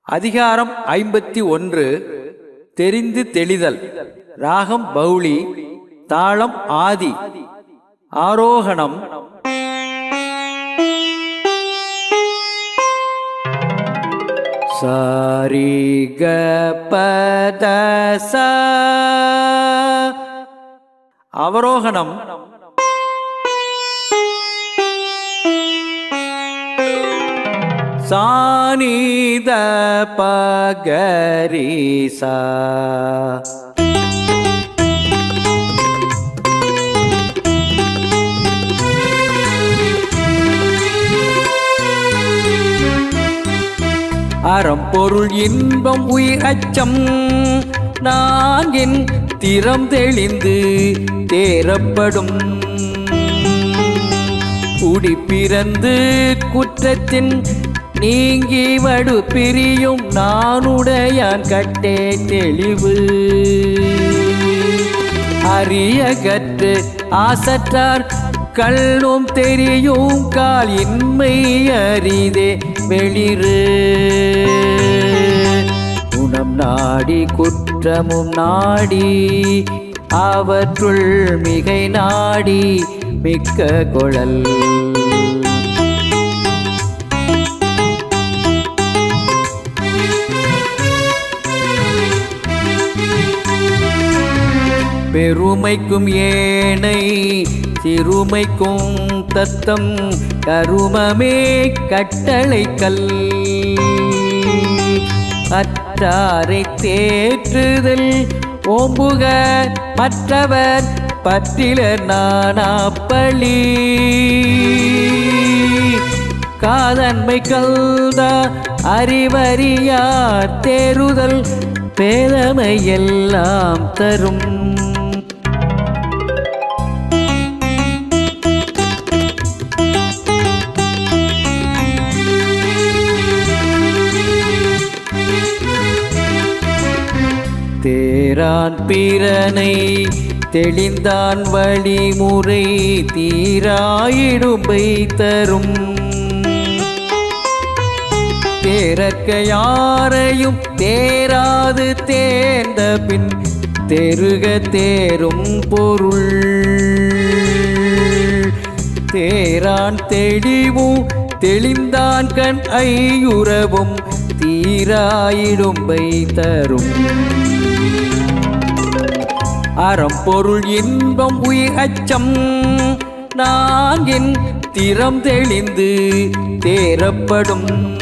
அதிகாரம் 51 தெரிந்து தெளிதல். ராகம் பௌளி, தாளம் ஆதி, ஆரோகணம். சாரி க பத ச. அவரோகணம். சானித பகரிசா. அறம்பொருள் இன்பம் உயிர் அச்சம் நான் என் திறம் தெளிந்து தேரப்படும். குடி பிறந்து குற்றத்தின் நீங்கி வடு பிரியும் நானுடையான் கட்டே தெளிவு. அறிய கற்று ஆசற்றார் கள்ளும் தெரியும் கால் இன்மை அரிதே வெளிறு. குணம் நாடி குற்றமும் நாடி அவற்றுள் மிகை நாடி மிக்க கொளல். பெருமைக்கும் ஏனை சிறுமைக்கும் தத்தம் கருமமே கட்டளை கல். அற்றாரை தேற்றுதல் ஓம்புக மற்றவர் பற்றிலர் நாணாப்பழி. காதன்மை கல்தா அறிவறியார் தேறுதல் பேதமை எல்லாம் தரும். தேரான் பிறனை தெளிந்தான் வழிமுறை தீராயிடும்பை தரும். தேரற்க யாரையும் தேராது தேர்ந்த பின் தெருக தேரும் பொருள். தேரான் தெளிவும் தெளிந்தான் கண் ஐயுறவும் தீராயிடும்பை தரும். அறம்பொருள் இன்பம் உயிர் அச்சம் நான் என் திறம் தெளிந்து தேரப்படும்.